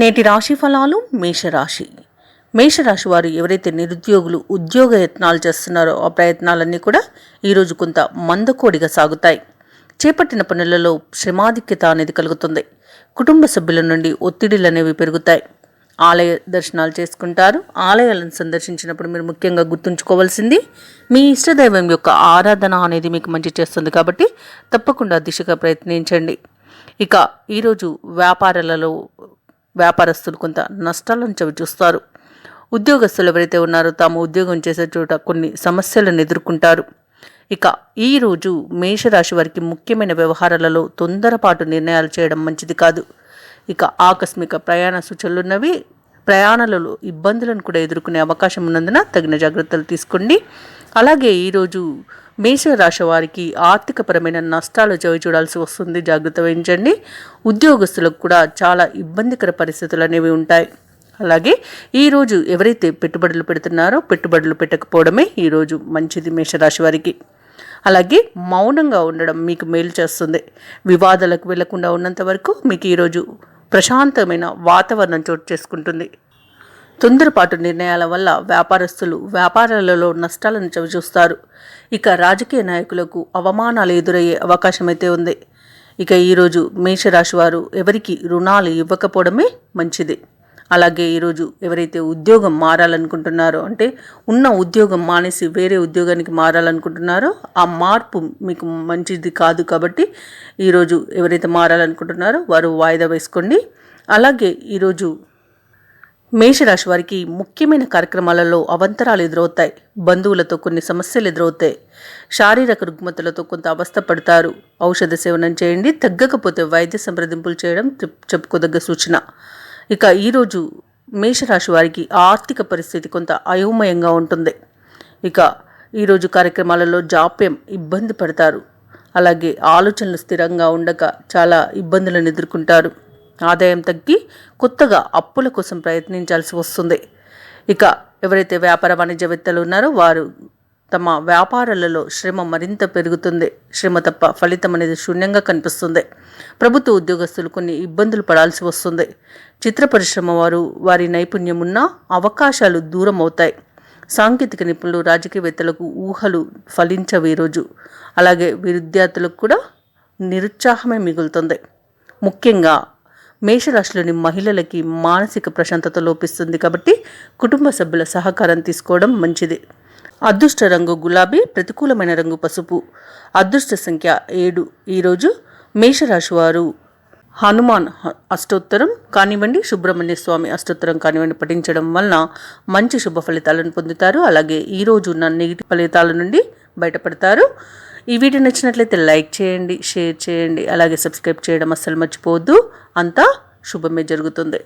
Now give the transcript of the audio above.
నేటి రాశి ఫలాలు మేషరాశి వారు ఎవరైతే నిరుద్యోగులు ఉద్యోగ యత్నాలు చేస్తున్నారో ఆ ప్రయత్నాలన్నీ కూడా ఈరోజు కొంత మందకోడిగా సాగుతాయి. చేపట్టిన పనులలో శ్రమాధిక్యత అనేది కలుగుతుంది. కుటుంబ సభ్యుల నుండి ఒత్తిడిలు అనేవి పెరుగుతాయి. ఆలయ దర్శనాలు చేసుకుంటారు. ఆలయాలను సందర్శించినప్పుడు మీరు ముఖ్యంగా గుర్తుంచుకోవాల్సింది మీ ఇష్టదైవం యొక్క ఆరాధన అనేది మీకు మంచి చేస్తుంది కాబట్టి తప్పకుండా దిశగా ప్రయత్నించండి. ఇక ఈరోజు వ్యాపారస్తులు కొంత నష్టాలను చవిచూస్తారు. ఉద్యోగస్తులు ఎవరైతే ఉన్నారో తాము ఉద్యోగం చేసే చోట కొన్ని సమస్యలను ఎదుర్కొంటారు. ఇక ఈరోజు మేషరాశి వారికి ముఖ్యమైన వ్యవహారాలలో తొందరపాటు నిర్ణయాలు చేయడం మంచిది కాదు. ఇక ఆకస్మిక ప్రయాణ సూచనలున్నవి. ప్రయాణాలలో ఇబ్బందులను కూడా ఎదుర్కొనే అవకాశం ఉన్నందున తగిన జాగ్రత్తలు తీసుకోండి. అలాగే ఈరోజు మేషరాశి వారికి ఆర్థికపరమైన నష్టాలు చవిచూడాల్సి వస్తుంది. జాగ్రత్త వహించండి. ఉద్యోగస్తులకు కూడా చాలా ఇబ్బందికర పరిస్థితులు అనేవి ఉంటాయి. అలాగే ఈరోజు ఎవరైతే పెట్టుబడులు పెడుతున్నారో పెట్టుబడులు పెట్టకపోవడమే ఈరోజు మంచిది మేషరాశి వారికి. అలాగే మౌనంగా ఉండడం మీకు మేలు చేస్తుంది. వివాదాలకు వెళ్లకుండా ఉన్నంత వరకు మీకు ఈరోజు ప్రశాంతమైన వాతావరణం చోటు చేసుకుంటుంది. తొందరపాటు నిర్ణయాల వల్ల వ్యాపారస్తులు వ్యాపారాలలో నష్టాలను చవిచూస్తారు. ఇక రాజకీయ నాయకులకు అవమానాలు ఎదురయ్యే అవకాశం అయితే ఉంది. ఇక ఈరోజు మేషరాశి వారు ఎవరికి రుణాలు ఇవ్వకపోవడమే మంచిది. అలాగే ఈరోజు ఎవరైతే ఉద్యోగం మారాలనుకుంటున్నారో, అంటే ఉన్న ఉద్యోగం మానేసి వేరే ఉద్యోగానికి మారాలనుకుంటున్నారో ఆ మార్పు మీకు మంచిది కాదు కాబట్టి ఈరోజు ఎవరైతే మారాలనుకుంటున్నారో వారు వాయిదా వేసుకోండి. అలాగే ఈరోజు మేషరాశి వారికి ముఖ్యమైన కార్యక్రమాలలో అవంతరాలు ఎదురవుతాయి. బంధువులతో కొన్ని సమస్యలు ఎదురవుతాయి. శారీరక రుగ్మతలతో కొంత అవస్థ పడతారు. ఔషధ సేవనం చేయండి. తగ్గకపోతే వైద్య సంప్రదింపులు చేయడం చెప్పుకోదగ్గ సూచన. ఇక ఈరోజు మేషరాశి వారికి ఆర్థిక పరిస్థితి కొంత అయోమయంగా ఉంటుంది. ఇక ఈరోజు కార్యక్రమాలలో జాప్యం, ఇబ్బంది పడతారు. అలాగే ఆలోచనలు స్థిరంగా ఉండక చాలా ఇబ్బందులను ఎదుర్కొంటారు. ఆదాయం తగ్గి కొత్తగా అప్పుల కోసం ప్రయత్నించాల్సి వస్తుంది. ఇక ఎవరైతే వ్యాపార వాణిజ్యవేత్తలు ఉన్నారో వారు తమ వ్యాపారాలలో శ్రమ మరింత పెరుగుతుంది. శ్రమ తప్ప ఫలితం అనేది శూన్యంగా కనిపిస్తుంది. ప్రభుత్వ ఉద్యోగస్తులు కొన్ని ఇబ్బందులు పడాల్సి వస్తుంది. చిత్ర పరిశ్రమ వారు వారి నైపుణ్యం ఉన్న అవకాశాలు దూరం అవుతాయి. సాంకేతిక నిపుణులు, రాజకీయవేత్తలకు ఊహలు ఫలించవు ఈరోజు. అలాగే విద్యార్థులకు కూడా నిరుత్సాహమే మిగులుతుంది. ముఖ్యంగా మేషరాశిలోని మహిళలకి మానసిక ప్రశాంతత లోపిస్తుంది కాబట్టి కుటుంబ సభ్యుల సహకారం తీసుకోవడం మంచిది. అదృష్ట రంగు గులాబీ, ప్రతికూలమైన రంగు పసుపు. అదృష్ట సంఖ్య 7. ఈరోజు మేషరాశి వారు హనుమాన్ అష్టోత్తరం కానివ్వండి, సుబ్రహ్మణ్య స్వామి అష్టోత్తరం కానివ్వండి పఠించడం వలన మంచి శుభ ఫలితాలను పొందుతారు. అలాగే ఈరోజు ఉన్న నెగిటివ్ ఫలితాల నుండి బయటపడతారు. ఈ వీడియో నచ్చినట్లయితే లైక్ చేయండి, షేర్ చేయండి, అలాగే సబ్స్క్రైబ్ చేయడం అస్సలు మర్చిపోవద్దు. అంతా శుభమే జరుగుతుంది.